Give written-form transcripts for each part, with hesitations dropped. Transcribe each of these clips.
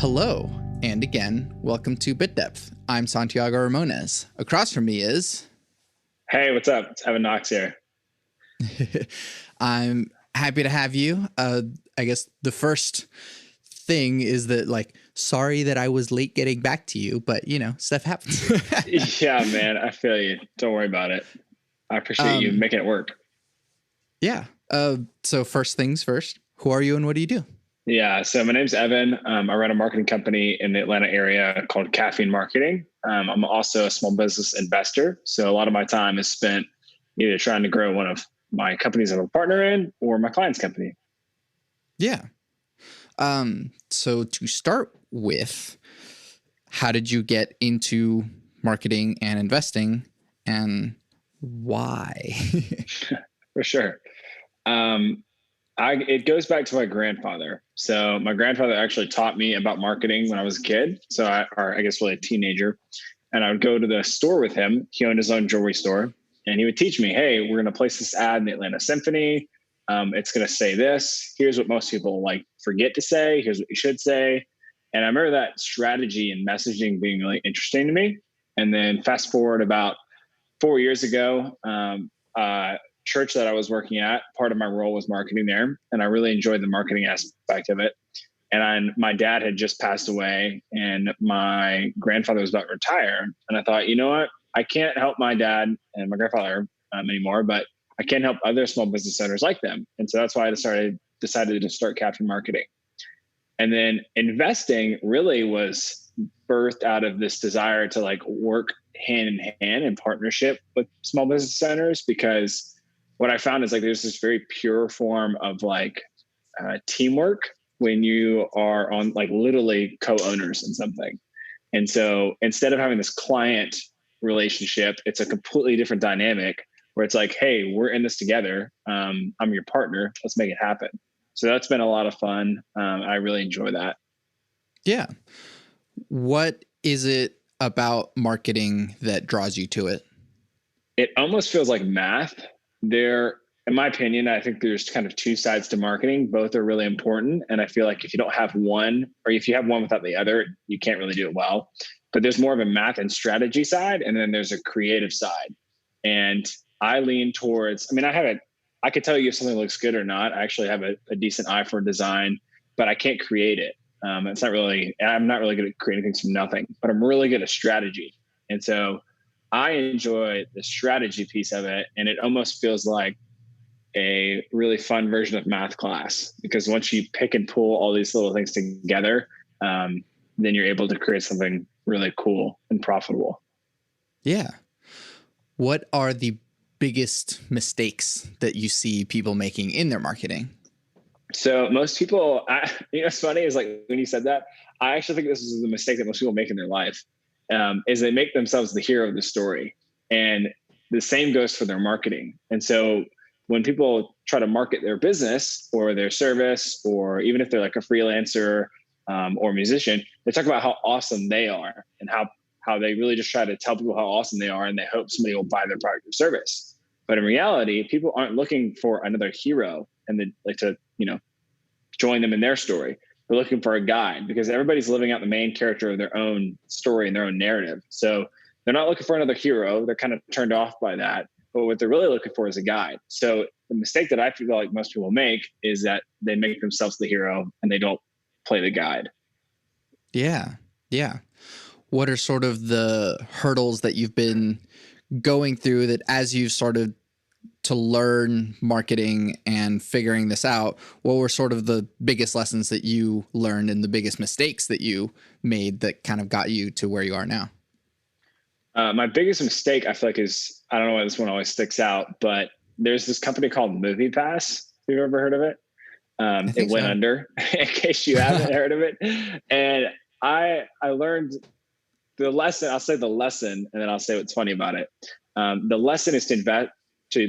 Hello, and again, welcome to Bit Depth. I'm Santiago Ramones. Across from me is... Hey, what's up? It's Knox here. I'm happy to have you. I guess the first thing is that, sorry that I was late getting back to you, but, stuff happens. Yeah, man, I feel you. Don't worry about it. I appreciate you making it work. Yeah. So first things first, who are you and what do you do? Yeah, so my name's Evan. I run a marketing company in the Atlanta area called Caffeine Marketing. I'm also a small business investor. So a lot of my time is spent either trying to grow one of my companies I'm a partner in or my client's company. Yeah. So to start with, how did you get into marketing and investing and why? For sure. It goes back to my grandfather. So my grandfather actually taught me about marketing when I was a kid. So I guess really a teenager. And I would go to the store with him. He owned his own jewelry store. And he would teach me, hey, we're going to place this ad in the Atlanta Symphony. It's going to say this. Here's what most people forget to say. Here's what you should say. And I remember that strategy and messaging being really interesting to me. And then fast forward about 4 years ago, church that I was working at, part of my role was marketing there. And I really enjoyed the marketing aspect of it. And my dad had just passed away and my grandfather was about to retire. And I thought, you know what? I can't help my dad and my grandfather anymore, but I can help other small business owners like them. And so that's why I decided to start Caffeine Marketing. And then investing really was birthed out of this desire to work hand in hand in partnership with small business owners, because what I found is there's this very pure form of teamwork when you are on literally co-owners in something. And so instead of having this client relationship, it's a completely different dynamic where it's hey, we're in this together. I'm your partner. Let's make it happen. So that's been a lot of fun. I really enjoy that. Yeah. What is it about marketing that draws you to it? It almost feels like math. In my opinion, I think there's kind of two sides to marketing. Both are really important. And I feel like if you don't have one, or if you have one without the other, you can't really do it well. But there's more of a math and strategy side, and then there's a creative side. And I lean towards, I could tell you if something looks good or not. I actually have a decent eye for design, but I can't create it. I'm not really good at creating things from nothing, but I'm really good at strategy. And so I enjoy the strategy piece of it. And it almost feels like a really fun version of math class, because once you pick and pull all these little things together, then you're able to create something really cool and profitable. Yeah. What are the biggest mistakes that you see people making in their marketing? So most people, it's funny is when you said that, I actually think this is the mistake that most people make in their life, is they make themselves the hero of the story. And the same goes for their marketing. And so when people try to market their business or their service, or even if they're a freelancer or musician, they talk about how awesome they are and how they really just try to tell people how awesome they are, and they hope somebody will buy their product or service. But in reality, people aren't looking for another hero and they to join them in their story. They're looking for a guide, because everybody's living out the main character of their own story and their own narrative. So they're not looking for another hero. They're kind of turned off by that. But what they're really looking for is a guide. So the mistake that I feel like most people make is that they make themselves the hero and they don't play the guide. Yeah. Yeah. What are sort of the hurdles that you've been going through that as you've started to learn marketing and figuring this out, what were sort of the biggest lessons that you learned and the biggest mistakes that you made that kind of got you to where you are now? My biggest mistake, I feel like, is, I don't know why this one always sticks out, but there's this company called MoviePass. Have you ever heard of it? It went under, in case you haven't heard of it. And I learned the lesson. I'll say the lesson, and then I'll say what's funny about it. The lesson is to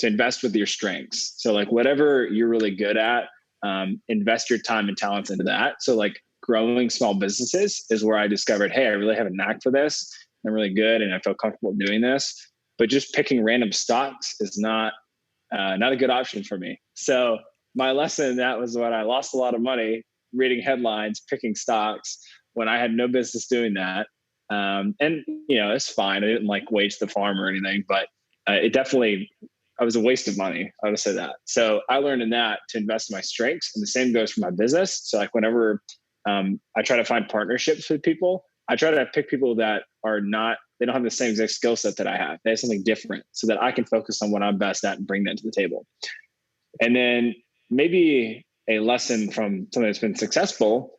invest with your strengths. So whatever you're really good at, invest your time and talents into that. So growing small businesses is where I discovered, hey, I really have a knack for this. I'm really good and I feel comfortable doing this. But just picking random stocks is not a good option for me. So my lesson in that was when I lost a lot of money reading headlines, picking stocks when I had no business doing that. And it's fine. I didn't like waste the farm or anything, but it definitely, I was a waste of money. I would say that. So I learned in that to invest in my strengths, and the same goes for my business. So like whenever I try to find partnerships with people, I try to pick people that are not, they don't have the same exact skill set that I have. They have something different so that I can focus on what I'm best at and bring that to the table. And then maybe a lesson from something that's been successful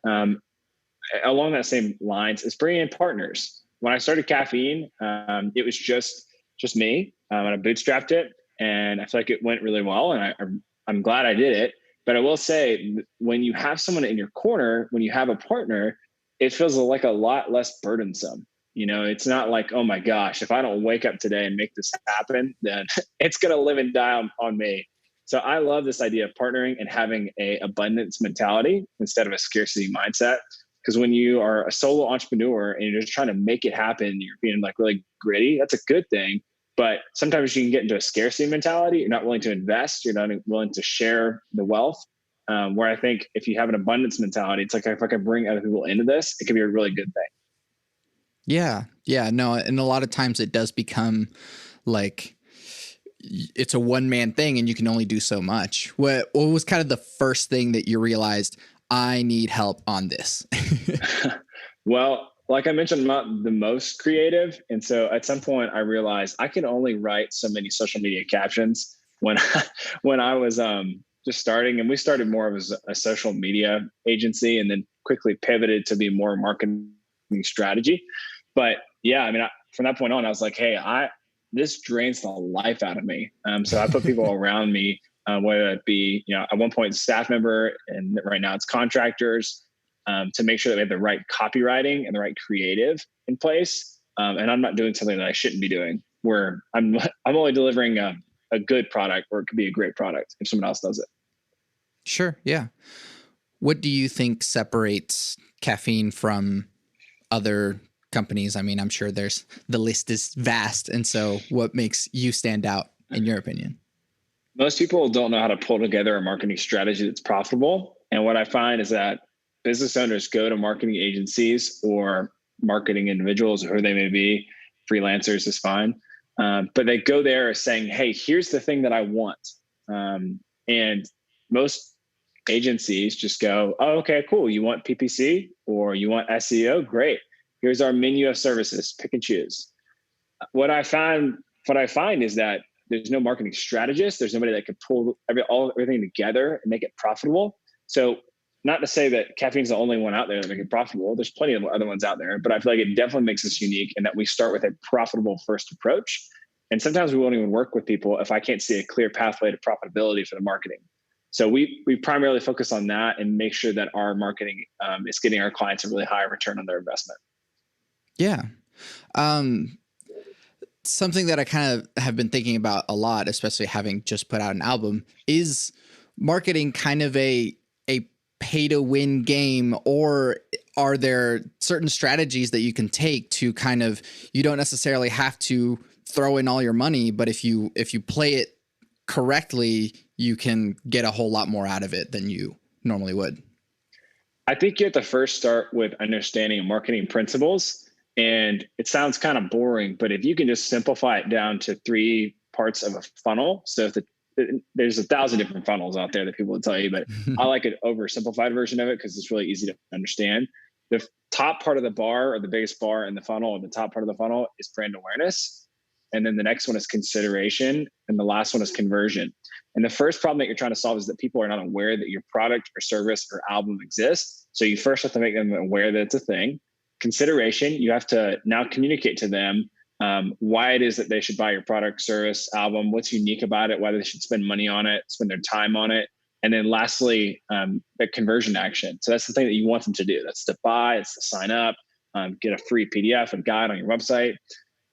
along that same lines is bringing in partners. When I started Caffeine, it was just me, and I bootstrapped it, and I feel like it went really well, and I'm glad I did it. But I will say, when you have someone in your corner, when you have a partner, it feels like a lot less burdensome. It's not like, oh my gosh, if I don't wake up today and make this happen, then it's going to live and die on me. So I love this idea of partnering and having a abundance mentality instead of a scarcity mindset. Because when you are a solo entrepreneur and you're just trying to make it happen, you're being like really gritty, that's a good thing. But sometimes you can get into a scarcity mentality. You're not willing to invest. You're not willing to share the wealth. Where I think if you have an abundance mentality, it's like, if I can bring other people into this, it can be a really good thing. Yeah. Yeah. No. And a lot of times it does become like it's a one-man thing and you can only do so much. What was kind of the first thing that you realized, I need help on this? Well, like I mentioned, I'm not the most creative. And so at some point I realized I could only write so many social media captions when, when I was just starting. And we started more of a social media agency and then quickly pivoted to be more marketing strategy. But yeah, I mean, from that point on, I was like, hey, this drains the life out of me. So I put people around me, whether it be, at one point staff member, and right now it's contractors, to make sure that we have the right copywriting and the right creative in place. And I'm not doing something that I shouldn't be doing, where I'm only delivering a good product, or it could be a great product if someone else does it. Sure. Yeah. What do you think separates Caffeine from other companies? I mean, I'm sure the list is vast. And so what makes you stand out in your opinion? Most people don't know how to pull together a marketing strategy that's profitable. And what I find is that business owners go to marketing agencies or marketing individuals, or who they may be, freelancers is fine. But they go there saying, hey, here's the thing that I want. And most agencies just go, oh, okay, cool. You want PPC or you want SEO? Great. Here's our menu of services, pick and choose. What I find is that there's no marketing strategist. There's nobody that could pull everything together and make it profitable. So not to say that Caffeine's the only one out there that make it profitable. There's plenty of other ones out there, but I feel like it definitely makes us unique in that we start with a profitable first approach. And sometimes we won't even work with people if I can't see a clear pathway to profitability for the marketing. So we primarily focus on that and make sure that our marketing is getting our clients a really high return on their investment. Yeah. Something that I kind of have been thinking about a lot, especially having just put out an album, is marketing kind of a pay to win game, or are there certain strategies that you can take to kind of, you don't necessarily have to throw in all your money, but if you play it correctly, you can get a whole lot more out of it than you normally would? I think you have to first start with understanding marketing principles. And it sounds kind of boring, but if you can just simplify it down to 3 parts of a funnel. So there's 1,000 different funnels out there that people will tell you, but I like an oversimplified version of it because it's really easy to understand. The top part of the bar, or the biggest bar in the funnel, or the top part of the funnel, is brand awareness. And then the next one is consideration. And the last one is conversion. And the first problem that you're trying to solve is that people are not aware that your product or service or album exists. So you first have to make them aware that it's a thing. Consideration, you have to now communicate to them why it is that they should buy your product, service, album, what's unique about it, why they should spend money on it, spend their time on it. And then lastly, the conversion action. So that's the thing that you want them to do. That's to buy, it's to sign up, get a free PDF and guide on your website.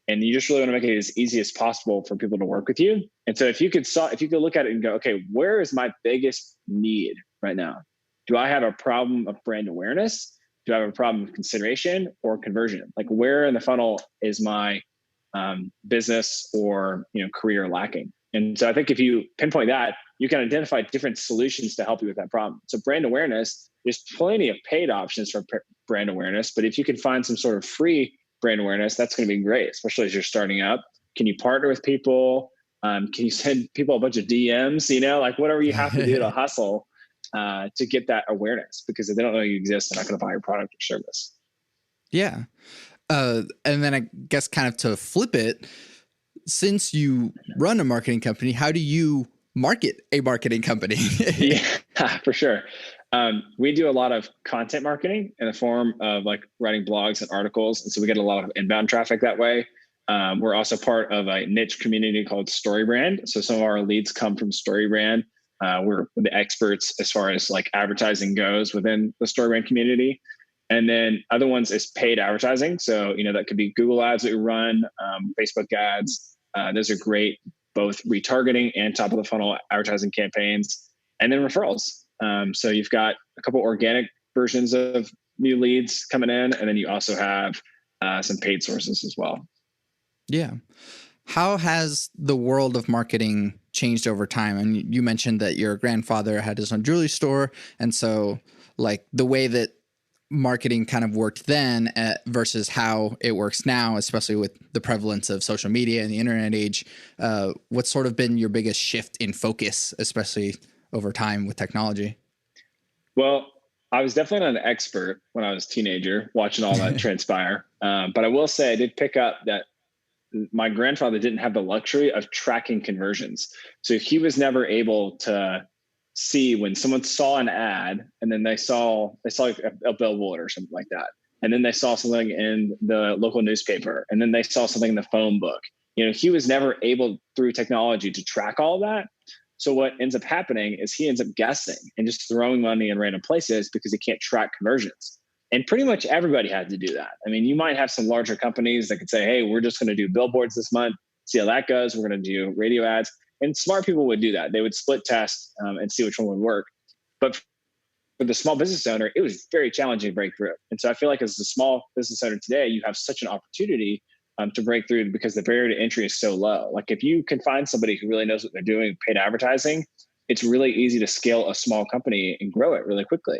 And you just really want to make it as easy as possible for people to work with you. And so if you could look at it and go, okay, where is my biggest need right now? Do I have a problem of brand awareness? Do I have a problem of consideration or conversion? Like, where in the funnel is my business or career lacking? And so I think if you pinpoint that, you can identify different solutions to help you with that problem. So brand awareness, there's plenty of paid options for brand awareness, but if you can find some sort of free brand awareness, that's going to be great, especially as you're starting up. Can you partner with people? Can you send people a bunch of DMs, like whatever you have to do to hustle to get that awareness, because if they don't know you exist, they're not going to buy your product or service. Yeah. And then I guess kind of to flip it, since you run a marketing company, how do you market a marketing company? Yeah, for sure. We do a lot of content marketing in the form of like writing blogs and articles. And so we get a lot of inbound traffic that way. We're also part of a niche community called StoryBrand. So some of our leads come from StoryBrand. We're the experts as far as like advertising goes within the StoryBrand community. And then other ones is paid advertising. So, that could be Google ads that we run, Facebook ads. Those are great, both retargeting and top of the funnel advertising campaigns, and then referrals. So you've got a couple organic versions of new leads coming in, and then you also have some paid sources as well. Yeah. How has the world of marketing changed over time? And you mentioned that your grandfather had his own jewelry store. And so like the way that marketing kind of worked then versus how it works now, especially with the prevalence of social media and the internet age, what's sort of been your biggest shift in focus, especially over time with technology? Well, I was definitely not an expert when I was a teenager watching all that transpire. But I will say I did pick up that my grandfather didn't have the luxury of tracking conversions. So he was never able to see when someone saw an ad and then they saw like a billboard or something like that. And then they saw something in the local newspaper, and then they saw something in the phone book. He was never able through technology to track all that. So what ends up happening is he ends up guessing and just throwing money in random places because he can't track conversions. And pretty much everybody had to do that. I mean, you might have some larger companies that could say, hey, we're just going to do billboards this month, see how that goes. We're going to do radio ads. And smart people would do that. They would split test and see which one would work. But for the small business owner, it was very challenging to break through. And so I feel like as a small business owner today, you have such an opportunity to break through because the barrier to entry is so low. Like if you can find somebody who really knows what they're doing, paid advertising, it's really easy to scale a small company and grow it really quickly.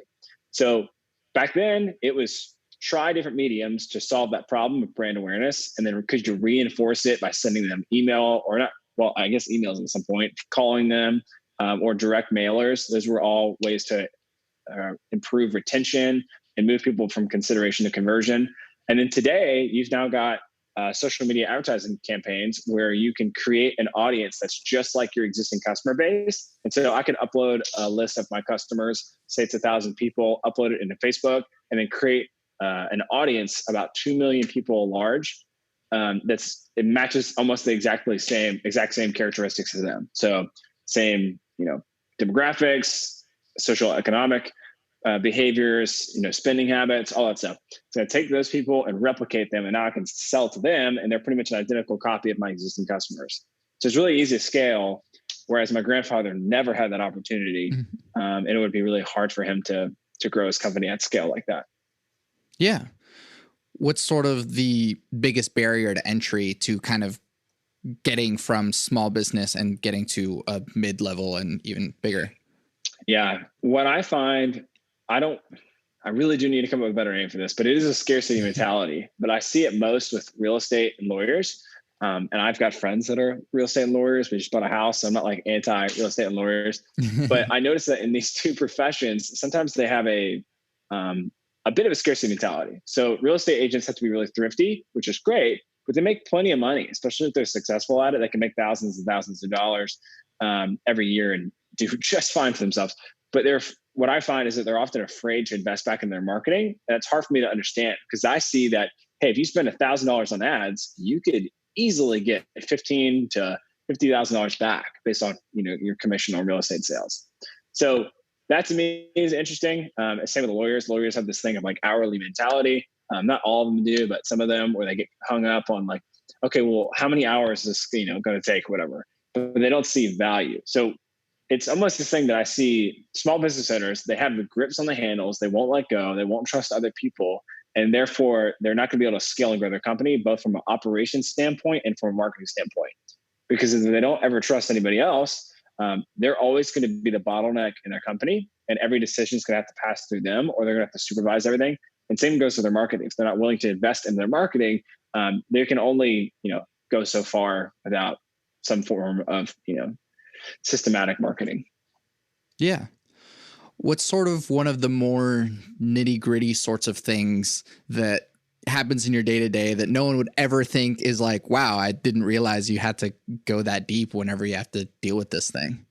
So back then it was try different mediums to solve that problem of brand awareness. And then could you reinforce it by sending them email or not? Well, I guess emails at some point, calling them or direct mailers. Those were all ways to improve retention and move people from consideration to conversion. And then today you've now got social media advertising campaigns where you can create an audience that's just like your existing customer base. And so I could upload a list of my customers, say it's 1,000 people, upload it into Facebook, and then create an audience about 2 million people large. It matches almost the exact same characteristics as them. So same, demographics, social economic behaviors, spending habits, all that stuff. So I take those people and replicate them, and now I can sell to them, and they're pretty much an identical copy of my existing customers. So it's really easy to scale, whereas my grandfather never had that opportunity, and it would be really hard for him to grow his company at scale like that. Yeah. What's sort of the biggest barrier to entry to kind of getting from small business and getting to a mid-level and even bigger? Yeah. What I find, I really do need to come up with a better name for this, but it is a scarcity mentality. But I see it most with real estate and lawyers. And I've got friends that are real estate and lawyers. We just bought a house. So I'm not like anti real estate and lawyers, but I noticed that in these two professions, sometimes they have a bit of a scarcity mentality. So real estate agents have to be really thrifty, which is great, but they make plenty of money, especially if they're successful at it. They can make thousands and thousands of dollars every year and do just fine for themselves. But what I find is that they're often afraid to invest back in their marketing. And it's hard for me to understand because I see that, hey, if you spend $1,000 on ads, you could easily get $15,000 to $50,000 back based on your commission on real estate sales. So that to me is interesting. Same with the lawyers. Lawyers have this thing of like hourly mentality. Not all of them do, but some of them where they get hung up on like, okay, well, how many hours is this going to take, whatever. But they don't see value. So it's almost this thing that I see small business owners, they have the grips on the handles. They won't let go. They won't trust other people. And therefore, they're not going to be able to scale and grow their company, both from an operations standpoint and from a marketing standpoint. Because if they don't ever trust anybody else, they're always going to be the bottleneck in their company, and every decision is going to have to pass through them, or they're going to have to supervise everything. And same goes for their marketing. If they're not willing to invest in their marketing, they can only, go so far without some form of, systematic marketing. Yeah. What's sort of one of the more nitty gritty sorts of things that happens in your day to day that no one would ever think is like, wow, I didn't realize you had to go that deep whenever you have to deal with this thing?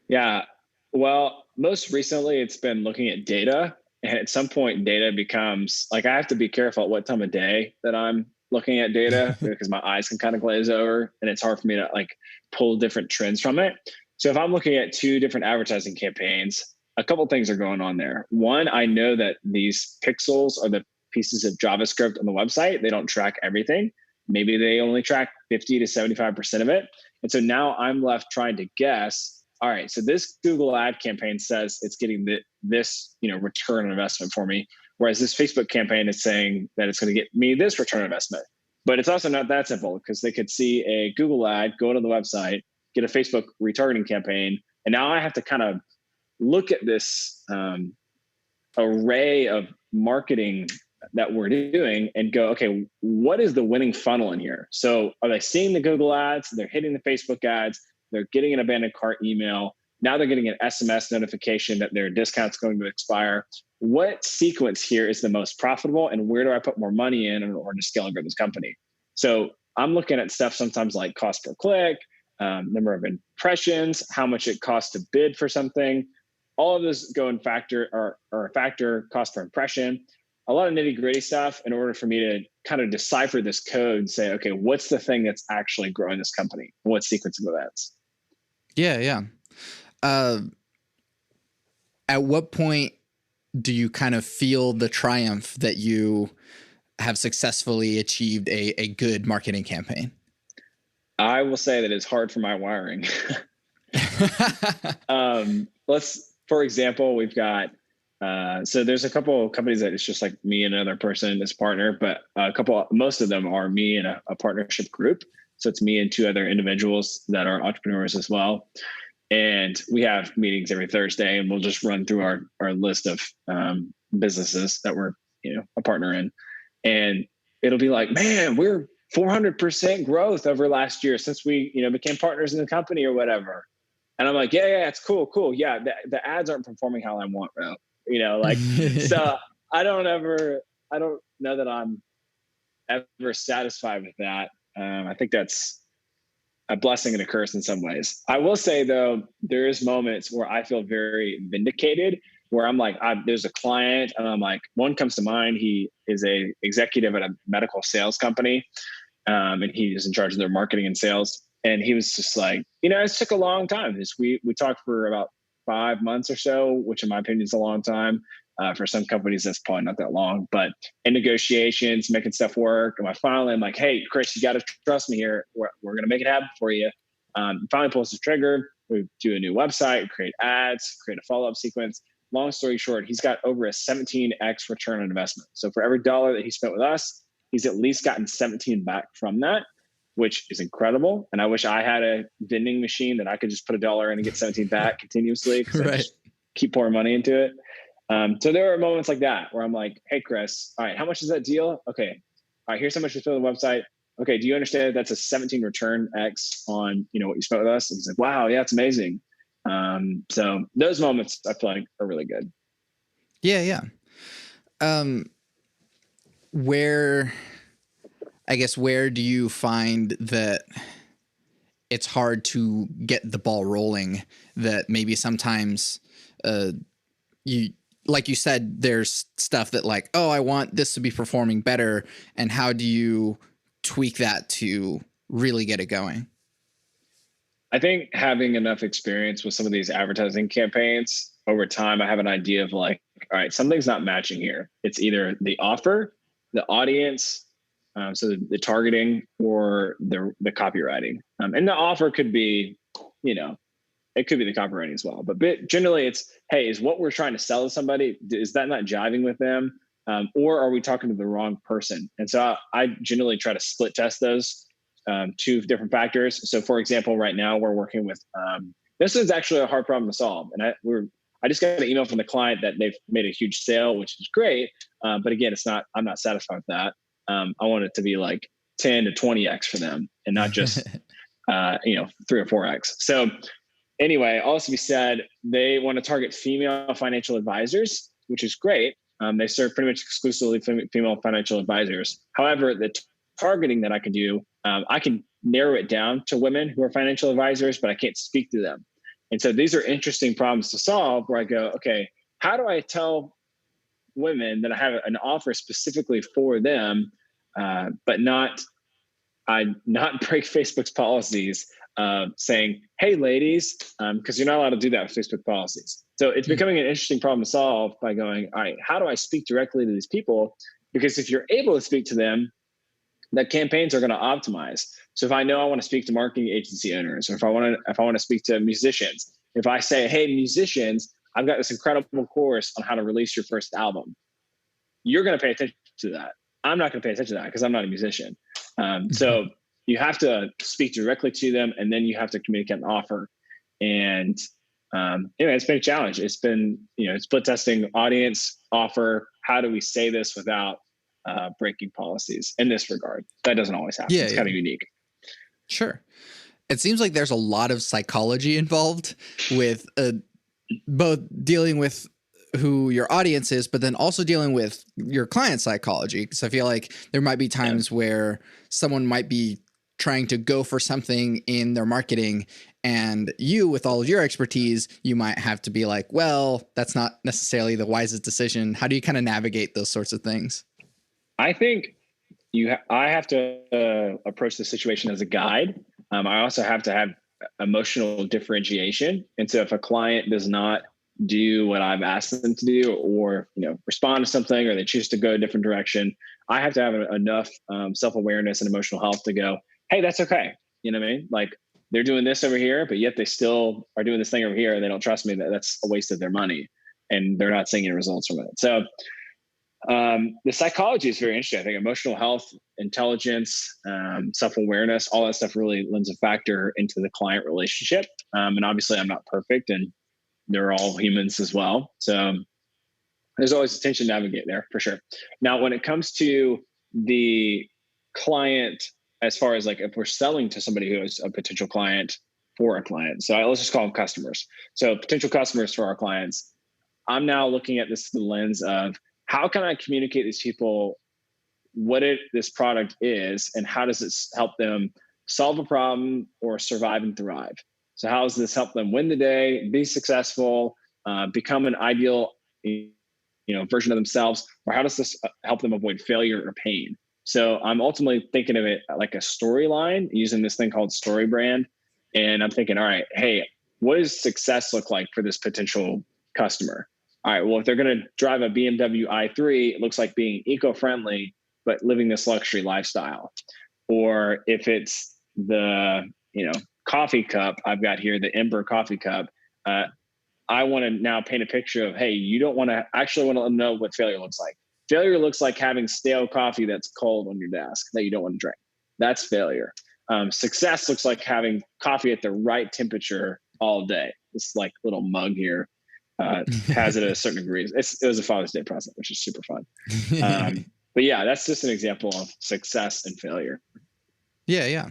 Yeah. Well, most recently it's been looking at data. And at some point, data becomes like, I have to be careful at what time of day that I'm looking at data because my eyes can kind of glaze over and it's hard for me to like pull different trends from it. So if I'm looking at two different advertising campaigns, a couple things are going on there. One, I know that these pixels are the pieces of JavaScript on the website. They don't track everything. Maybe they only track 50 to 75% of it. And so now I'm left trying to guess, all right, so this Google ad campaign says it's getting this return on investment for me, whereas this Facebook campaign is saying that it's going to get me this return on investment. But it's also not that simple because they could see a Google ad, go to the website, get a Facebook retargeting campaign, and now I have to kind of look at this array of marketing that we're doing and go, okay, what is the winning funnel in here? So are they seeing the Google ads? They're hitting the Facebook ads. They're getting an abandoned cart email. Now they're getting an SMS notification that their discount's going to expire. What sequence here is the most profitable, and where do I put more money in order to scale and grow this company? So I'm looking at stuff sometimes like cost per click, number of impressions, how much it costs to bid for something. All of this go in factor or factor cost per impression. A lot of nitty gritty stuff in order for me to kind of decipher this code and say, okay, what's the thing that's actually growing this company? What sequence of events? Yeah, yeah. At what point do you kind of feel the triumph that you have successfully achieved a good marketing campaign? I will say that it's hard for my wiring. For example, we've got, so there's a couple of companies that it's just like me and another person as partner, but most of them are me and a partnership group. So it's me and two other individuals that are entrepreneurs as well. And we have meetings every Thursday, and we'll just run through our list of businesses that we're, a partner in. And it'll be like, man, we're 400% growth over last year since we, became partners in the company or whatever. And I'm like, yeah, it's cool. Yeah, the ads aren't performing how I want, bro. So I don't know that I'm ever satisfied with that. I think that's a blessing and a curse in some ways. I will say though, there's moments where I feel very vindicated, where I'm like, there's a client and I'm like, one comes to mind. He is a executive at a medical sales company. And he is in charge of their marketing and sales. And he was just like, it took a long time. We talked for about 5 months or so, which in my opinion is a long time. For some companies, that's probably not that long, but in negotiations, making stuff work. And finally, I'm like, hey, Chris, you got to trust me here. We're going to make it happen for you. Finally pulls the trigger. We do a new website, create ads, create a follow-up sequence. Long story short, he's got over a 17x return on investment. So for every dollar that he spent with us, he's at least gotten 17 back from that, which is incredible. And I wish I had a vending machine that I could just put $1 in and get 17 back continuously, because I just keep pouring money into it. So there are moments like that where I'm like, hey, Chris, all right, how much is that deal? Okay. All right, here's how much you spent on the website. Okay, do you understand that that's a 17 return X on, what you spent with us? And he's like, wow, yeah, it's amazing. So those moments I feel like are really good. Yeah. Where do you find that it's hard to get the ball rolling, that maybe sometimes like you said, there's stuff that like, oh, I want this to be performing better. And how do you tweak that to really get it going? I think having enough experience with some of these advertising campaigns over time, I have an idea of like, all right, something's not matching here. It's either the offer, the audience, so the targeting, or the copywriting. And the offer could be, it could be the copywriting as well. But generally it's, hey, is what we're trying to sell to somebody, is that not jiving with them? Or are we talking to the wrong person? And so I generally try to split test those two different factors. So for example, right now we're working with This is actually a hard problem to solve. And I just got an email from the client that they've made a huge sale, which is great. But again, I'm not satisfied with that. I want it to be like 10 to 20x for them and not just, 3 or 4x. So anyway, also be said, they want to target female financial advisors, which is great. They serve pretty much exclusively female financial advisors. However, the targeting that I can do, I can narrow it down to women who are financial advisors, but I can't speak to them. And so these are interesting problems to solve where I go, okay, how do I tell women that I have an offer specifically for them, but not break Facebook's policies, saying, hey, ladies, because you're not allowed to do that with Facebook policies. So it's becoming an interesting problem to solve by going, all right, how do I speak directly to these people? Because if you're able to speak to them, the campaigns are going to optimize. So if I know I want to speak to marketing agency owners, or if I want to speak to musicians, if I say, hey, musicians, I've got this incredible course on how to release your first album, you're going to pay attention to that. I'm not going to pay attention to that because I'm not a musician. So you have to speak directly to them, and then you have to communicate an offer. And it's been a challenge. It's been, split testing audience, offer. How do we say this without breaking policies in this regard? That doesn't always happen. It's kind of unique. Sure. It seems like there's a lot of psychology involved with both dealing with who your audience is, but then also dealing with your client psychology. Because I feel like there might be times where someone might be trying to go for something in their marketing, and you, with all of your expertise, you might have to be like, well, that's not necessarily the wisest decision. How do you kind of navigate those sorts of things? I think I have to approach the situation as a guide. I also have to have emotional differentiation. And so if a client does not do what I've asked them to do, or respond to something, or they choose to go a different direction, I have to have enough self-awareness and emotional health to go, hey, that's okay. You know what I mean? Like, they're doing this over here, but yet they still are doing this thing over here, and they don't trust me. That's a waste of their money, and they're not seeing any results from it. So the psychology is very interesting. I think emotional health, intelligence, self-awareness, all that stuff really lends a factor into the client relationship. And obviously I'm not perfect, and they're all humans as well. So there's always a tension to navigate there for sure. Now, when it comes to the client, as far as like if we're selling to somebody who is a potential client for a client, so let's just call them customers. So potential customers for our clients, I'm now looking at this through the lens of, how can I communicate to these people what this product is, and how does it help them solve a problem or survive and thrive? So how does this help them win the day, be successful, become an ideal version of themselves, or how does this help them avoid failure or pain? So I'm ultimately thinking of it like a storyline, using this thing called story brand. And I'm thinking, all right, hey, what does success look like for this potential customer? All right, well, if they're going to drive a BMW i3, it looks like being eco-friendly, but living this luxury lifestyle. Or if it's the, coffee cup I've got here, the Ember coffee cup, I want to now paint a picture of, hey, you don't want to actually want to know what failure looks like. Failure looks like having stale coffee that's cold on your desk that you don't want to drink. That's failure. Success looks like having coffee at the right temperature all day. This like little mug here has it at a certain degree. It was a Father's Day present, which is super fun. But yeah, that's just an example of success and failure. Yeah.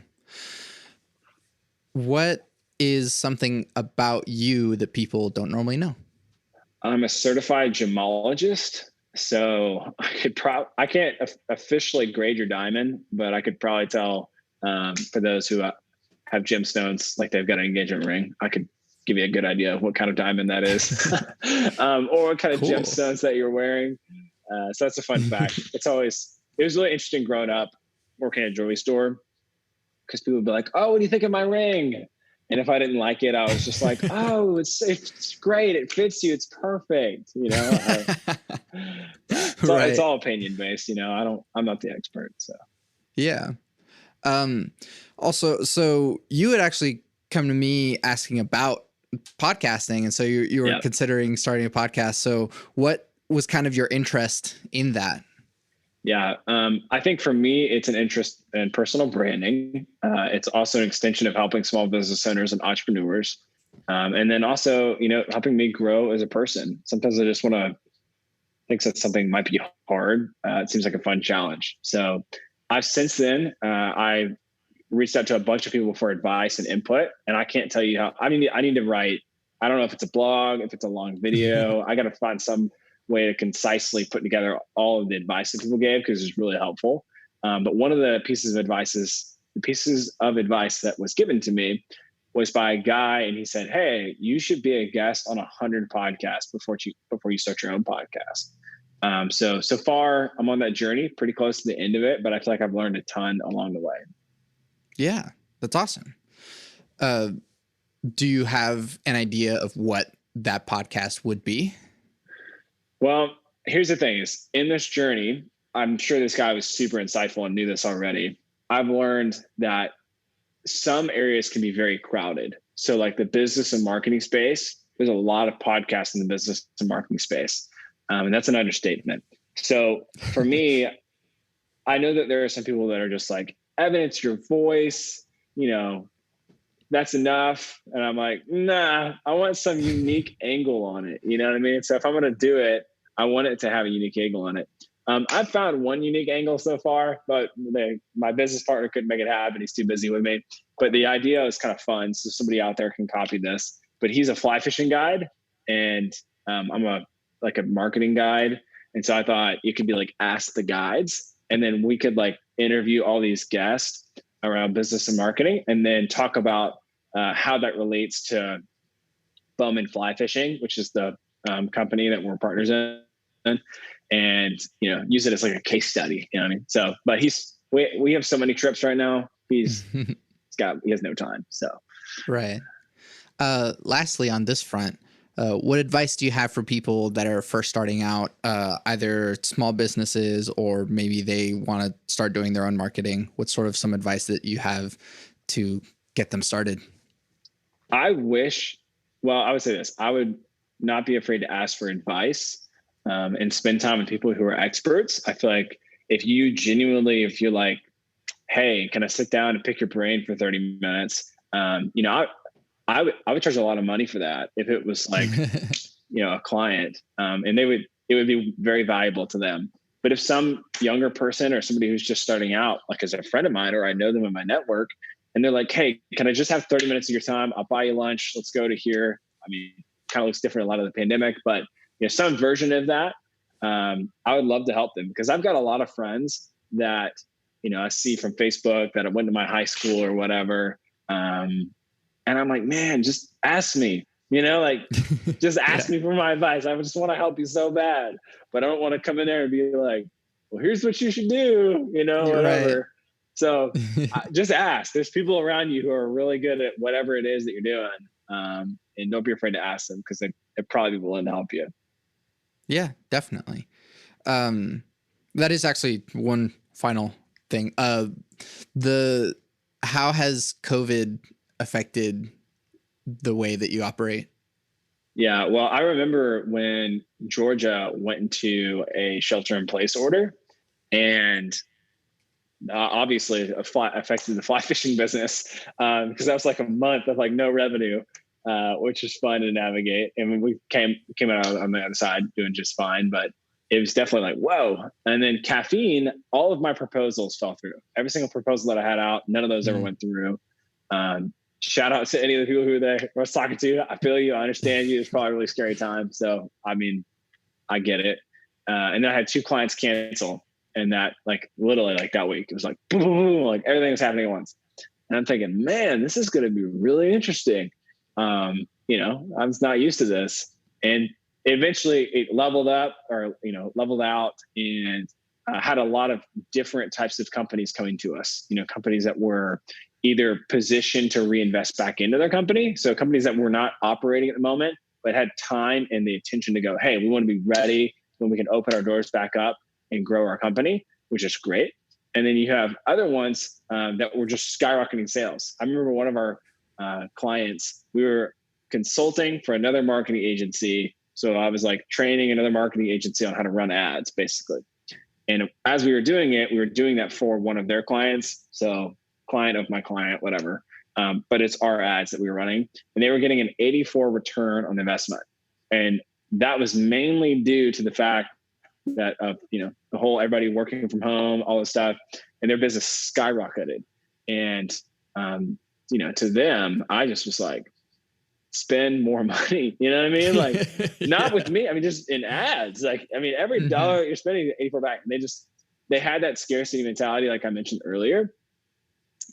What is something about you that people don't normally know? I'm a certified gemologist. So I can't officially grade your diamond, but I could probably tell for those who have gemstones, like they've got an engagement ring, I could give you a good idea of what kind of diamond that is, or what kind of gemstones that you're wearing. So that's a fun fact. It was really interesting growing up working at a jewelry store, because people would be like, "Oh, what do you think of my ring?" And if I didn't like it, I was just like, "Oh, it's great. It fits you. It's perfect." It's all opinion based. I'm not the expert. So yeah. Also, so you had actually come to me asking about podcasting, and so you were considering starting a podcast. So what was kind of your interest in that? Yeah. I think for me, it's an interest in personal branding. It's also an extension of helping small business owners and entrepreneurs. And then also, helping me grow as a person. Sometimes I just want to think that something might be hard. It seems like a fun challenge. So I've since then, I reached out to a bunch of people for advice and input. And I can't tell you how, I need to write, I don't know if it's a blog, if it's a long video, I got to find some way to concisely put together all of the advice that people gave, because it's really helpful. But one of the pieces of advice that was given to me was by a guy, and he said, "Hey, you should be a guest on 100 podcasts before you start your own podcast." So far, I'm on that journey, pretty close to the end of it, but I feel like I've learned a ton along the way. Yeah, that's awesome. Do you have an idea of what that podcast would be? Well, here's the thing: is in this journey, I'm sure this guy was super insightful and knew this already. I've learned that some areas can be very crowded. So like the business and marketing space, there's a lot of podcasts in the business and marketing space. And that's an understatement. So for me, I know that there are some people that are just like, Evan, it's your voice, that's enough. And I'm like, nah, I want some unique angle on it. You know what I mean? So if I'm going to do it, I want it to have a unique angle on it. I've found one unique angle so far, but my business partner couldn't make it happen. He's too busy with me. But the idea is kind of fun. So somebody out there can copy this. But he's a fly fishing guide, and I'm a marketing guide. And so I thought it could be like Ask the Guides, and then we could like interview all these guests around business and marketing, and then talk about how that relates to Bowman Fly Fishing, which is the company that we're partners in. And use it as like a case study. You know what I mean? So, but we have so many trips right now. He has no time. So, right. Lastly, on this front, what advice do you have for people that are first starting out, either small businesses or maybe they want to start doing their own marketing? What's sort of some advice that you have to get them started? I would say this: I would not be afraid to ask for advice. And spend time with people who are experts. I feel like if you're like, hey, can I sit down and pick your brain for 30 minutes? I would charge a lot of money for that if it was like, a client, and it would be very valuable to them. But if some younger person or somebody who's just starting out, like as a friend of mine, or I know them in my network, and they're like, hey, can I just have 30 minutes of your time? I'll buy you lunch. Let's go to here. I mean, kind of looks different a lot of the pandemic, but some version of that, I would love to help them, because I've got a lot of friends that, I see from Facebook that went to my high school or whatever. And I'm like, man, just ask me, just ask me for my advice. I just want to help you so bad, but I don't want to come in there and be like, well, here's what you should do, whatever. Right. So just ask. There's people around you who are really good at whatever it is that you're doing. And don't be afraid to ask them, because they'd probably be willing to help you. Yeah, definitely. That is actually one final thing. How has COVID affected the way that you operate? Yeah, well, I remember when Georgia went into a shelter-in-place order, and obviously it affected the fly fishing business, because that was like a month of like no revenue. Which is fun to navigate. And we came out on the other side doing just fine, but it was definitely like, whoa. And then caffeine, all of my proposals fell through. Every single proposal that I had out, none of those ever went through. Shout out to any of the people who I was talking to. I feel you, I understand you. It's probably a really scary time. So, I mean, I get it. And then I had 2 clients cancel, and that like literally like that week, it was like, boom, boom, boom, like everything was happening at once. And I'm thinking, man, this is going to be really interesting. I was not used to this, and eventually it leveled out, and had a lot of different types of companies coming to us, companies that were either positioned to reinvest back into their company. So companies that were not operating at the moment, but had time and the intention to go, hey, we want to be ready when we can open our doors back up and grow our company, which is great. And then you have other ones that were just skyrocketing sales. I remember one of our clients, we were consulting for another marketing agency. So I was like training another marketing agency on how to run ads, basically. And as we were doing it, we were doing that for one of their clients. So client of my client, whatever. but it's our ads that we were running, and they were getting an 84 return on investment. And that was mainly due to the fact that the whole everybody working from home, all this stuff, and their business skyrocketed. And to them, I just was like, spend more money. You know what I mean? Like, not with me. I mean, just in ads. Like, I mean, every dollar you're spending, 84 back. And they had that scarcity mentality, like I mentioned earlier.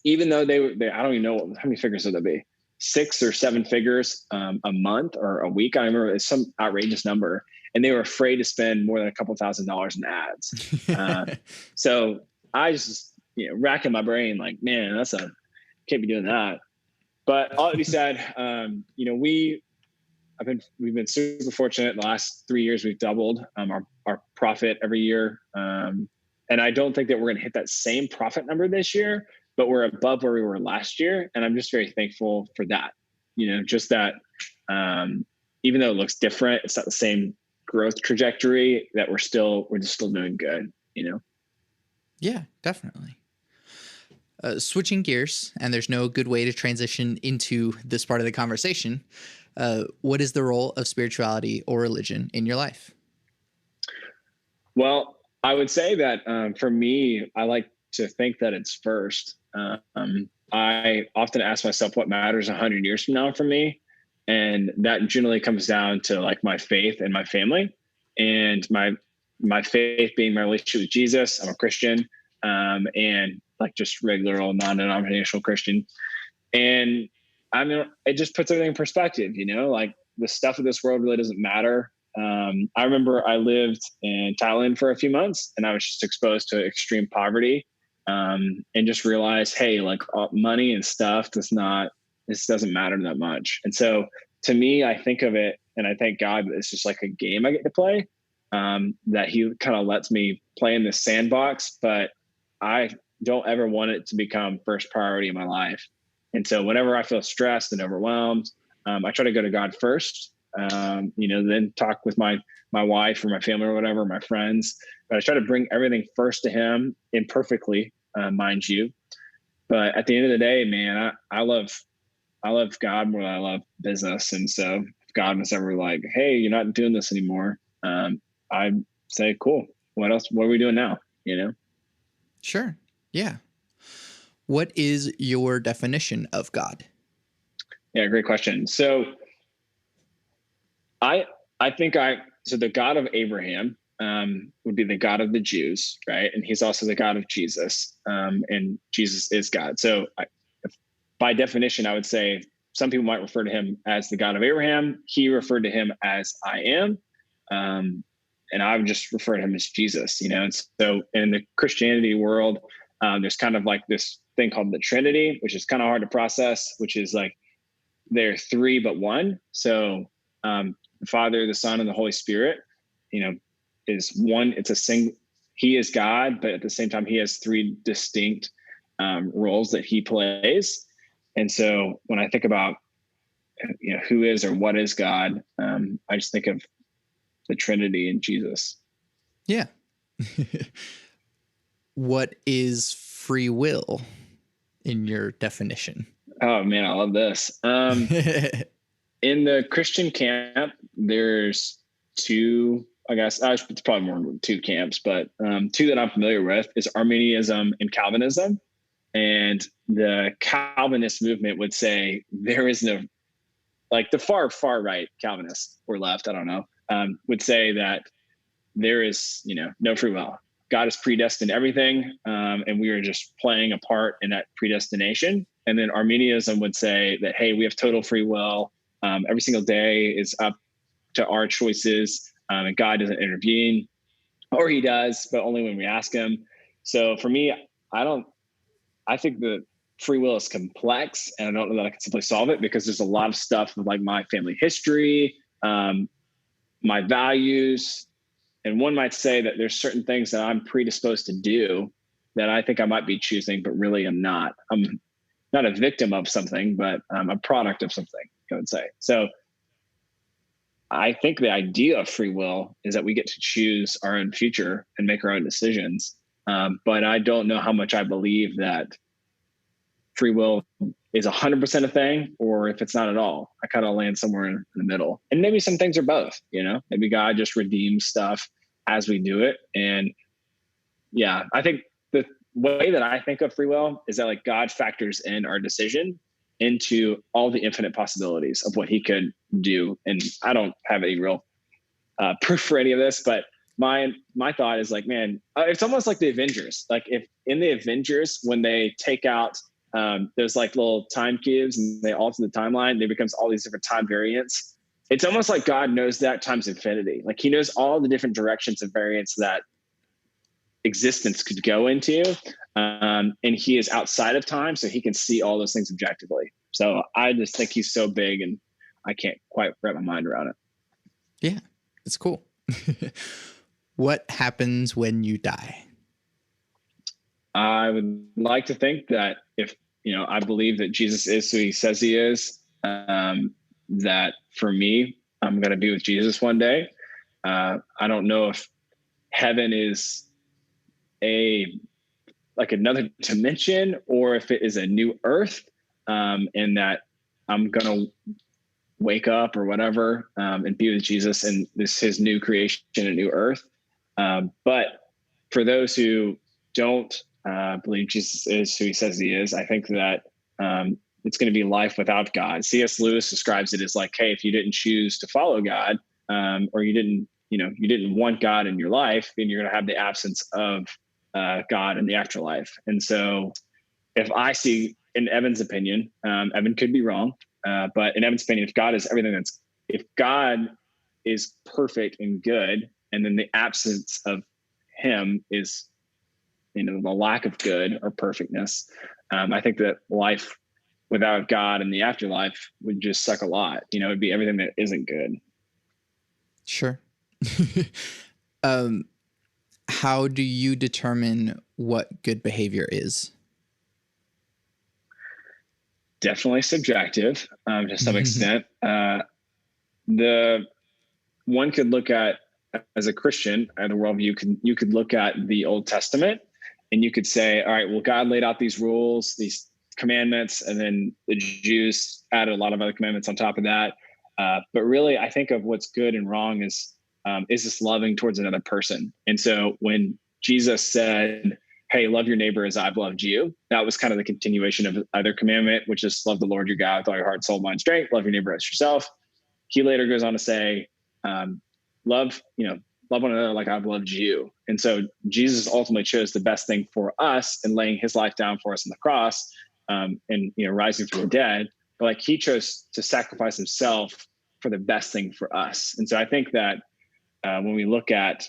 Even though they I don't even know how many figures would that be, 6 or 7 figures a month or a week. I remember it's some outrageous number, and they were afraid to spend more than a couple $1,000s in ads. So I just racking my brain, like, man, can't be doing that. But all that be said, we've been super fortunate. The last 3 years, we've doubled our profit every year, and I don't think that we're going to hit that same profit number this year, but we're above where we were last year. And I'm just very thankful for that. Just that, even though it looks different, it's not the same growth trajectory, that we're just still doing good, Yeah, definitely. Switching gears, and there's no good way to transition into this part of the conversation. What is the role of spirituality or religion in your life? Well, I would say that for me, I like to think that it's first. I often ask myself what matters 100 years from now for me. And that generally comes down to like my faith and my family, and my faith being my relationship with Jesus. I'm a Christian, and like just regular old non-denominational Christian. And I mean, it just puts everything in perspective, like the stuff of this world really doesn't matter. I remember I lived in Thailand for a few months, and I was just exposed to extreme poverty. And just realized, hey, like money and stuff this doesn't matter that much. And so to me, I think of it, and I thank God that it's just like a game I get to play, that he kind of lets me play in this sandbox, but I don't ever want it to become first priority in my life. And so whenever I feel stressed and overwhelmed, I try to go to God first, then talk with my wife or my family or whatever, my friends, but I try to bring everything first to him, imperfectly, mind you. But at the end of the day, man, I love God more than I love business. And so if God was ever like, hey, you're not doing this anymore, I'd say, cool. What else? What are we doing now? Sure. Yeah. What is your definition of God? Yeah, great question. So I think the God of Abraham would be the God of the Jews, right? And he's also the God of Jesus, and Jesus is God. So by definition, I would say some people might refer to him as the God of Abraham. He referred to him as I am. And I would just refer to him as Jesus, And so in the Christianity world, there's kind of like this thing called the Trinity, which is kind of hard to process, which is like they're three, but one. So the Father, the Son, and the Holy Spirit, is one. It's a single. He is God, but at the same time, he has three distinct roles that he plays. And so when I think about, who is or what is God, I just think of the Trinity and Jesus. Yeah. What is free will in your definition? Oh man, I love this. In the Christian camp, there's two, I guess, it's probably more than two camps, but two that I'm familiar with is Arminianism and Calvinism. And the Calvinist movement would say there is no, like the far right Calvinists or left, I don't know, would say that there is, no free will. God has predestined everything, and we are just playing a part in that predestination. And then Arminianism would say that, hey, we have total free will. Every single day is up to our choices, and God doesn't intervene, or he does, but only when we ask him. So for me, I think the free will is complex, and I don't know that I can simply solve it because there's a lot of stuff with like my family history, my values. And one might say that there's certain things that I'm predisposed to do that I think I might be choosing, but really I'm not. I'm not a victim of something, but I'm a product of something, I would say. So I think the idea of free will is that we get to choose our own future and make our own decisions. But I don't know how much I believe that free will is 100% a thing, or if it's not at all. I kind of land somewhere in the middle. And maybe some things are both, maybe God just redeems stuff as we do it. And yeah, I think the way that I think of free will is that like God factors in our decision into all the infinite possibilities of what he could do. And I don't have any real proof for any of this, but my thought is like, man, it's almost like the Avengers. Like if in the Avengers, when they take out there's like little time cubes and they alter the timeline, there becomes all these different time variants. It's almost like God knows that times infinity. Like he knows all the different directions and variants that existence could go into. And he is outside of time, so he can see all those things objectively. So I just think he's so big and I can't quite wrap my mind around it. Yeah, it's cool. What happens when you die? I would like to think that if, I believe that Jesus is who he says he is, that for me, I'm going to be with Jesus one day. I don't know if heaven is like another dimension or if it is a new earth, and that I'm going to wake up or whatever, and be with Jesus and this his new creation, a new earth. But for those who don't believe Jesus is who he says he is, I think that it's going to be life without God. C.S. Lewis describes it as like, hey, if you didn't choose to follow God, or you didn't want God in your life, then you're going to have the absence of God in the afterlife. And so if I see, in Evan's opinion, Evan could be wrong, but in Evan's opinion, if God is perfect and good, and then the absence of him is, the lack of good or perfectness, I think that life without God in the afterlife would just suck a lot. It'd be everything that isn't good. Sure. How do you determine what good behavior is? Definitely subjective, to some extent. The one could look at, as a Christian, the worldview, you could look at the Old Testament and you could say, all right, well, God laid out these rules, these commandments, and then the Jews added a lot of other commandments on top of that. But really, I think of what's good and wrong is this loving towards another person? And so when Jesus said, hey, love your neighbor as I've loved you, that was kind of the continuation of the other commandment, which is love the Lord your God with all your heart, soul, mind, strength, love your neighbor as yourself. He later goes on to say, love one another like I've loved you. And so Jesus ultimately chose the best thing for us in laying his life down for us on the cross, and rising from the dead. But like he chose to sacrifice himself for the best thing for us. And so I think that when we look at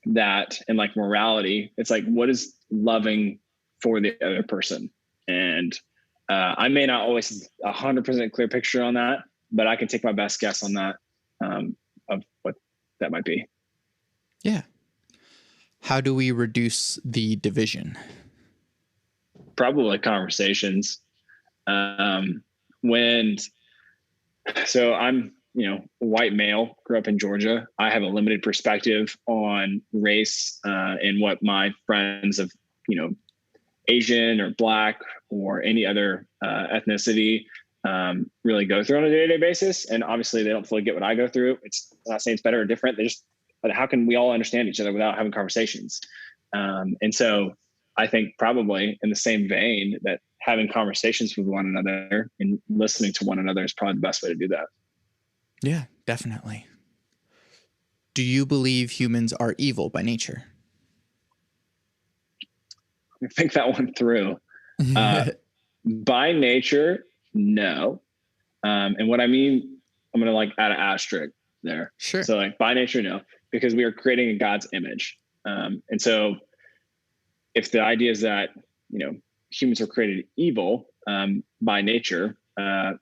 that and like morality, it's like, what is loving for the other person? And I may not always 100% clear picture on that, but I can take my best guess on that, of what that might be. Yeah. How do we reduce the division? Probably conversations. So I'm, a white male, grew up in Georgia. I have a limited perspective on race, and what my friends of, Asian or Black or any other ethnicity really go through on a day-to-day basis. And obviously they don't fully get what I go through. It's not saying it's better or different. But how can we all understand each other without having conversations? And so I think probably in the same vein that having conversations with one another and listening to one another is probably the best way to do that. Yeah, definitely. Do you believe humans are evil by nature? Think that one through. By nature, no. And what I mean, I'm going to add an asterisk there. Sure. So by nature, no, because we are creating in God's image. And so if the idea is that, humans are created evil by nature, I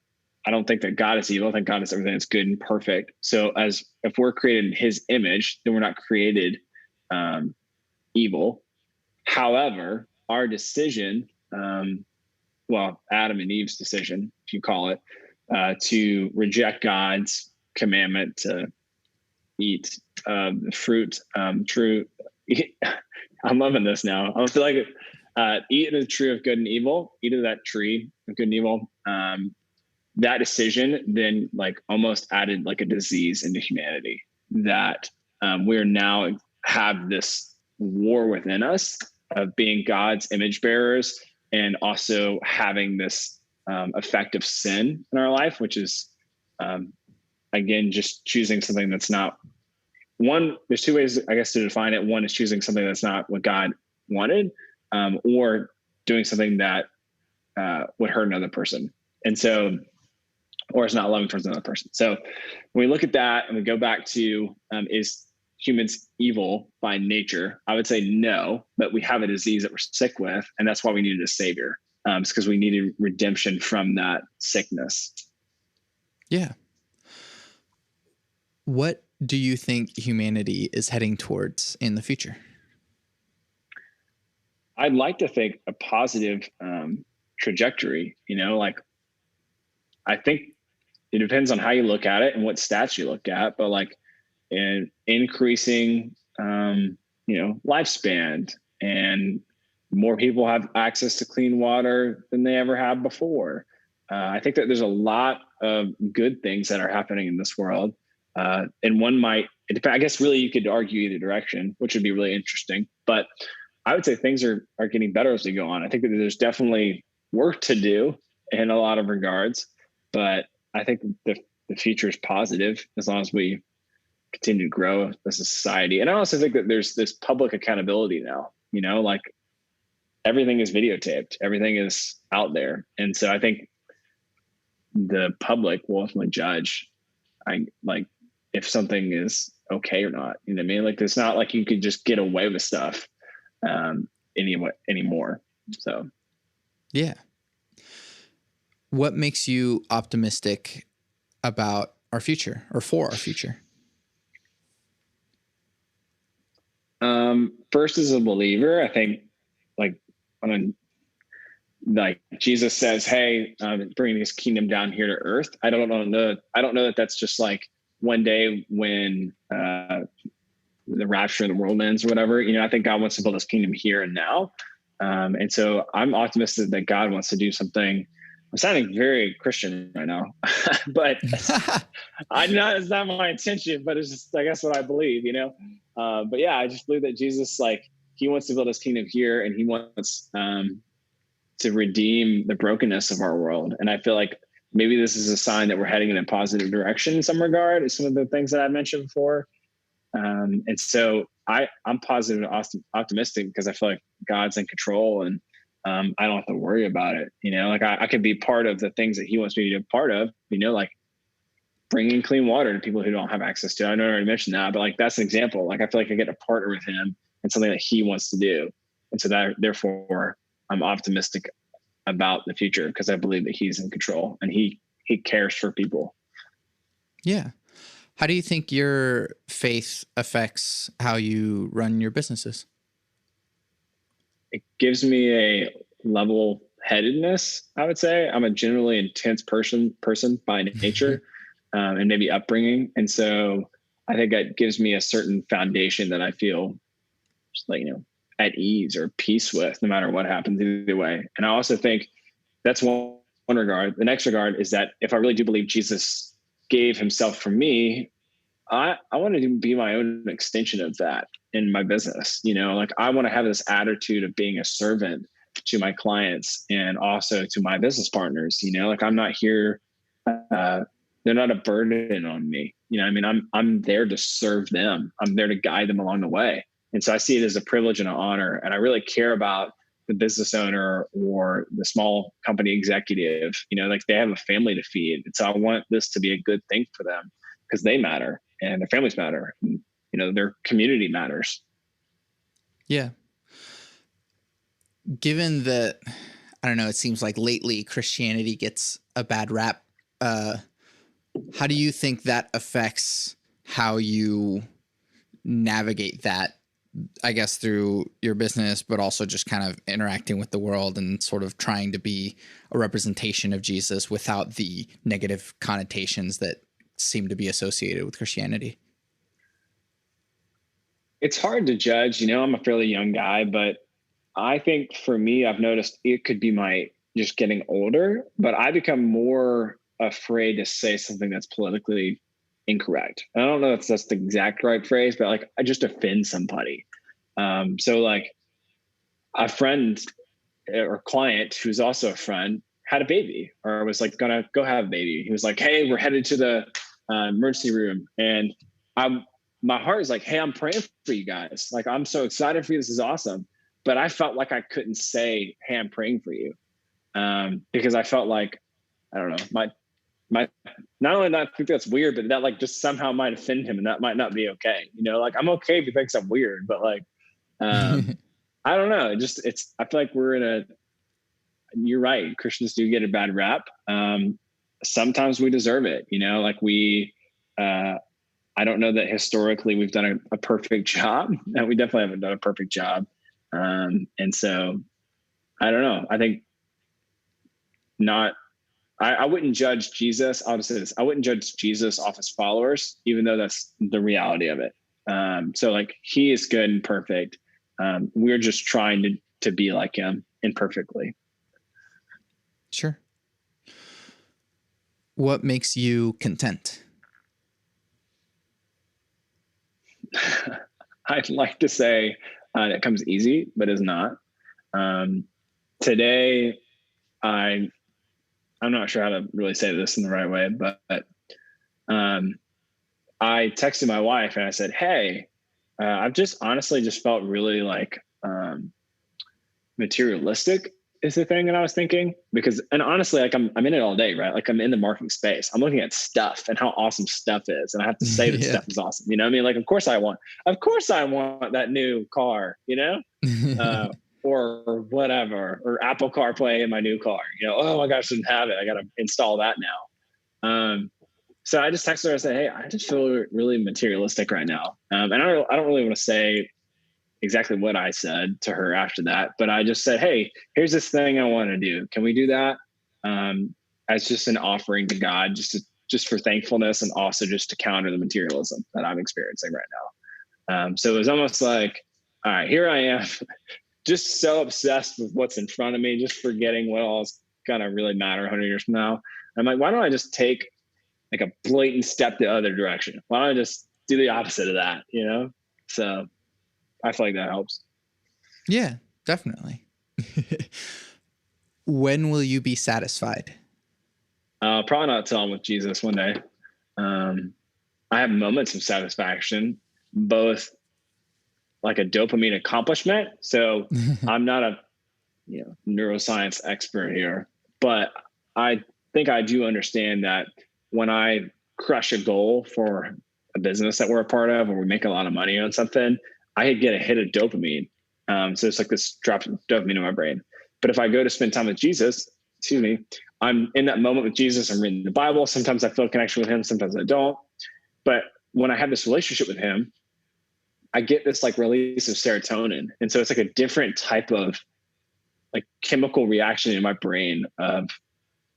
don't think that God is evil. I think God is everything that's good and perfect. So if we're created in his image, then we're not created evil. However, our decision, Adam and Eve's decision, if you call it, to reject God's commandment to eat the fruit, I'm loving this now. I feel like Eat of the tree of good and evil, eat of that tree of good and evil. That decision then like almost added like a disease into humanity that we're now have this war within us of being God's image bearers and also having this effect of sin in our life, which is again, just choosing something that's not one. There's two ways, I guess, to define it. One is choosing something that's not what God wanted, or doing something that would hurt another person. And so, or is not loving towards another person. So when we look at that and we go back to, is humans evil by nature? I would say no, but we have a disease that we're sick with. And that's why we needed a savior. It's because we needed redemption from that sickness. Yeah. What do you think humanity is heading towards in the future? I'd like to think a positive trajectory, like I think it depends on how you look at it and what stats you look at, but like an increasing, lifespan, and more people have access to clean water than they ever have before. I think that there's a lot of good things that are happening in this world. And one might, I guess really you could argue either direction, which would be really interesting, but I would say things are getting better as we go on. I think that there's definitely work to do in a lot of regards, but I think the future is positive as long as we continue to grow as a society. And I also think that there's this public accountability now, like everything is videotaped, everything is out there. And so I think the public will ultimately judge if something is okay or not. You know what I mean? Like it's not like you could just get away with stuff anymore. So yeah. What makes you optimistic about our future or for our future? First, as a believer, I think when Jesus says, "Hey, bringing His kingdom down here to earth," I don't know that that's just like one day when the rapture of the world ends or whatever. I think God wants to build His kingdom here and now, and so I'm optimistic that God wants to do something. I'm sounding very Christian right now, but it's not my intention, but it's just, I guess, what I believe, but yeah, I just believe that Jesus, He wants to build His kingdom here, and He wants to redeem the brokenness of our world. And I feel like maybe this is a sign that we're heading in a positive direction in some regard, is some of the things that I mentioned before. And so I'm positive and optimistic because I feel like God's in control, and I don't have to worry about it. I could be part of the things that He wants me to be a part of, like bringing clean water to people who don't have access to it. I know I already mentioned that, but that's an example. I feel like I get to partner with Him in something that He wants to do. And so that, therefore, I'm optimistic about the future because I believe that He's in control and he cares for people. Yeah. How do you think your faith affects how you run your businesses? It gives me a level-headedness, I would say. I'm a generally intense person by nature and maybe upbringing. And so I think that gives me a certain foundation that I feel just at ease or peace with, no matter what happens either way. And I also think that's one regard. The next regard is that if I really do believe Jesus gave Himself for me, I want to be my own extension of that in my business. I want to have this attitude of being a servant to my clients and also to my business partners. I'm not here. They're not a burden on me. I'm there to serve them. I'm there to guide them along the way. And so I see it as a privilege and an honor. And I really care about the business owner or the small company executive. They have a family to feed. And so I want this to be a good thing for them because they matter and their families matter. And, their community matters. Yeah. Given that, I don't know, it seems like lately Christianity gets a bad rap. How do you think that affects how you navigate that, I guess, through your business, but also just kind of interacting with the world and sort of trying to be a representation of Jesus without the negative connotations that seem to be associated with Christianity? It's hard to judge. I'm a fairly young guy, but I think for me, I've noticed it could be my just getting older, but I become more afraid to say something that's politically incorrect. I don't know if that's the exact right phrase, but like I just offend somebody. So like a friend or client who's also a friend had a baby or was like gonna go have a baby. He was like, "Hey, we're headed to the emergency room," and my heart is like, "Hey, I'm praying for you guys. Like, I'm so excited for you. This is awesome." But I felt like I couldn't say, "Hey, I'm praying for you," because I felt like, I don't know, my not only not think that's weird, but that like just somehow might offend him, and that might not be okay. You know, like I'm okay if he thinks I'm weird, but like, I don't know. I feel like we're in a. You're right. Christians do get a bad rap. Sometimes we deserve it. You know, like I don't know that historically we've done a perfect job, and we definitely haven't done a perfect job. And so I don't know. I think not. I wouldn't judge Jesus. I'll just say this: I wouldn't judge Jesus off his followers, even though that's the reality of it. So like he is good and perfect. We're just trying to be like him imperfectly. Sure. What makes you content? I'd like to say it comes easy, but is not. Today, I'm not sure how to really say this in the right way, but I texted my wife and I said, "Hey, I've just honestly just felt really like materialistic is the thing that I was thinking because, and honestly, like I'm in it all day, right? Like I'm in the marketing space. I'm looking at stuff and how awesome stuff is. And I have to say that stuff is awesome. You know what I mean? Like, of course I want that new car, you know, or whatever, or Apple CarPlay in my new car, you know, oh my gosh, I shouldn't have it. I got to install that now. So I just texted her and said, "Hey, I just feel really materialistic right now." And I don't really want to say exactly what I said to her after that, but I just said, "Hey, here's this thing I want to do. Can we do that?" As just an offering to God, just for thankfulness, and also just to counter the materialism that I'm experiencing right now. So it was almost like, all right, here I am, just so obsessed with what's in front of me, just forgetting what all is gonna really matter 100 years from now. I'm like, why don't I just take like a blatant step the other direction? Why don't I just do the opposite of that? You know? So I feel like that helps. Yeah, definitely. When will you be satisfied? Probably not till I'm with Jesus one day. I have moments of satisfaction, both like a dopamine accomplishment. So I'm not a neuroscience expert here, but I think I do understand that when I crush a goal for a business that we're a part of, or we make a lot of money on something, I get a hit of dopamine. So it's like this drop of dopamine in my brain. But if I go to spend time with Jesus, excuse me, I'm in that moment with Jesus. I'm reading the Bible. Sometimes I feel a connection with him. Sometimes I don't. But when I have this relationship with him, I get this like release of serotonin. And so it's like a different type of like chemical reaction in my brain of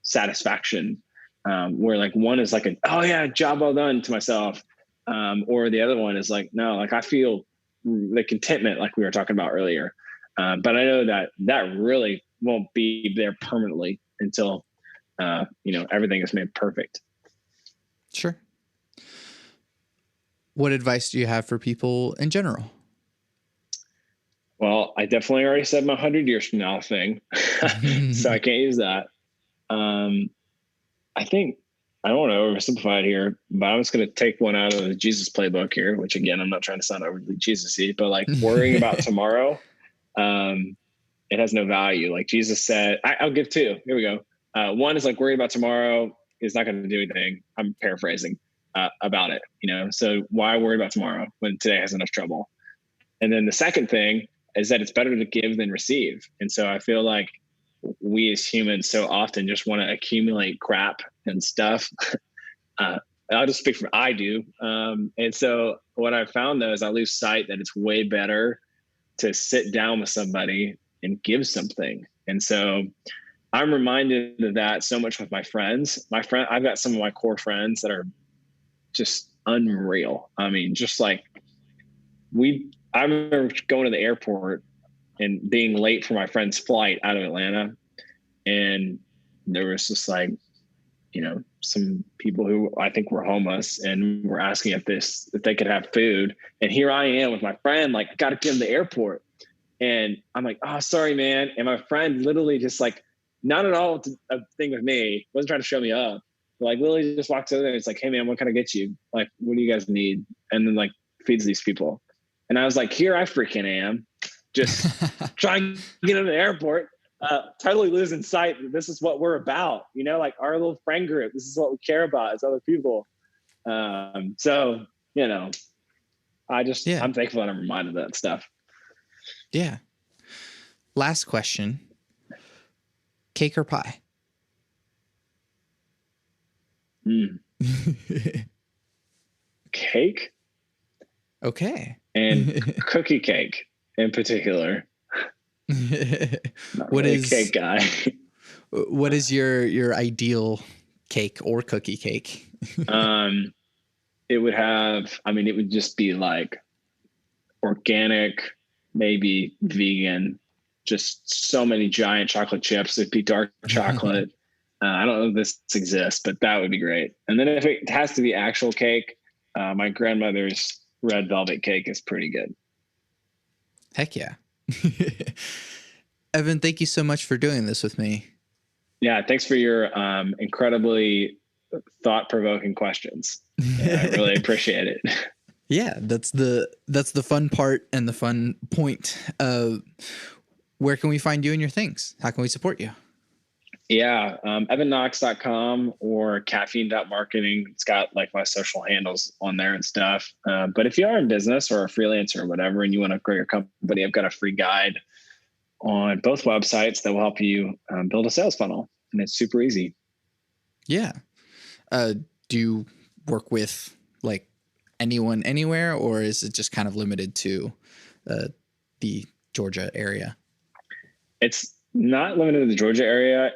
satisfaction, where like one is like oh yeah, job well done to myself. Or the other one is like, no, like I feel the contentment like we were talking about earlier. But I know that really won't be there permanently until, everything is made perfect. Sure. What advice do you have for people in general? Well, I definitely already said my 100 years from now thing, so I can't use that. I think I don't want to oversimplify it here, but I'm just going to take one out of the Jesus playbook here, which again, I'm not trying to sound overly Jesus-y, but like worrying about tomorrow, it has no value. Like Jesus said, I'll give two. Here we go. One is like worrying about tomorrow is not going to do anything. I'm paraphrasing about it, so why worry about tomorrow when today has enough trouble? And then the second thing is that it's better to give than receive. And so I feel like we as humans so often just want to accumulate crap and stuff. I'll just speak from I do. And so what I found though is I lose sight that it's way better to sit down with somebody and give something. And so I'm reminded of that so much with my friends. I've got some of my core friends that are just unreal. I mean, just like I remember going to the airport and being late for my friend's flight out of Atlanta. And there was just like, some people who I think were homeless and were asking if they could have food. And here I am with my friend, like, got to get him to the airport. And I'm like, oh, sorry, man. And my friend literally just like, not at all a thing with me, wasn't trying to show me up. Like literally just walks over there and it's like, hey man, what can I get you? Like, what do you guys need? And then like feeds these people. And I was like, here I freaking am, just trying to get to the airport, totally losing sight that this is what we're about, like our little friend group. This is what we care about as other people. So, I'm thankful that I'm reminded of that stuff. Yeah. Last question. Cake or pie? Cake. Okay. And cookie cake in particular. Not really a cake guy. What is your ideal cake or cookie cake? It would just be like organic, maybe vegan, just so many giant chocolate chips. It'd be dark chocolate. I don't know if this exists, but that would be great. And then if it has to be actual cake, my grandmother's red velvet cake is pretty good. Heck yeah. Evan, thank you so much for doing this with me. Yeah, thanks for your incredibly thought-provoking questions. I really appreciate it. Yeah, that's the fun part and the fun point. Where can we find you and your things? How can we support you? Yeah, evanknox.com or caffeine.marketing. It's got like my social handles on there and stuff. But if you are in business or a freelancer or whatever, and you want to grow your company, I've got a free guide on both websites that will help you build a sales funnel. And it's super easy. Yeah. Do you work with like anyone anywhere, or is it just kind of limited to the Georgia area? It's not limited to the Georgia area.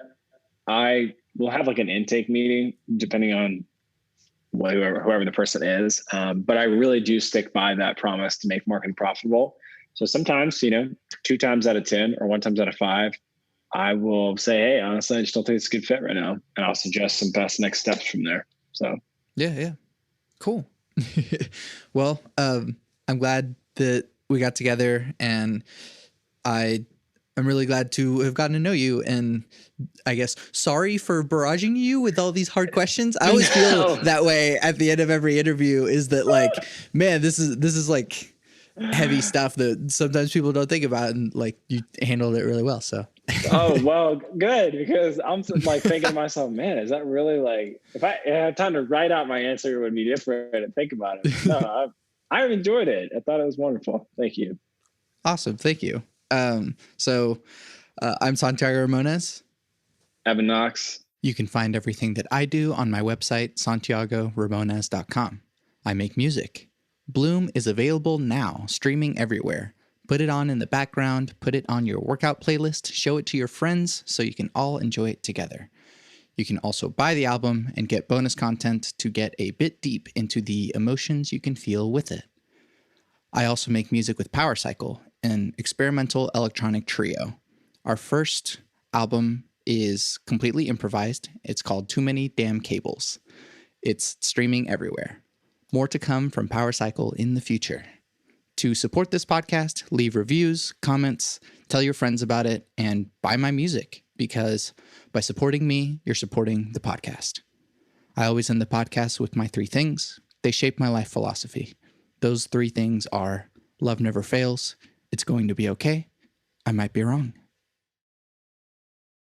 I will have like an intake meeting depending on whoever the person is. But I really do stick by that promise to make marketing profitable. So sometimes, 2 times out of 10 or 1 time out of 5, I will say, hey, honestly, I just don't think it's a good fit right now. And I'll suggest some best next steps from there. So yeah. Cool. Well, I'm glad that we got together, and I'm really glad to have gotten to know you. And I guess sorry for barraging you with all these hard questions. I always feel that way at the end of every interview, is that like, man, this is like heavy stuff that sometimes people don't think about, and like you handled it really well. So. Oh, well, good, because I'm like thinking to myself, man, is that really like, if I had time to write out my answer, it would be different and think about it. No, I've enjoyed it. I thought it was wonderful. Thank you. Awesome. Thank you. So I'm Santiago Ramones. Evan Knox. You can find everything that I do on my website, santiagoramones.com. I make music. Bloom is available now, streaming everywhere. Put it on in the background, put it on your workout playlist, show it to your friends so you can all enjoy it together. You can also buy the album and get bonus content to get a bit deep into the emotions you can feel with it. I also make music with Power Cycle, an experimental electronic trio. Our first album is completely improvised. It's called Too Many Damn Cables. It's streaming everywhere. More to come from Power Cycle in the future. To support this podcast, leave reviews, comments, tell your friends about it, and buy my music, because by supporting me, you're supporting the podcast. I always end the podcast with my 3 things. They shape my life philosophy. Those 3 things are: love never fails, it's going to be okay, I might be wrong.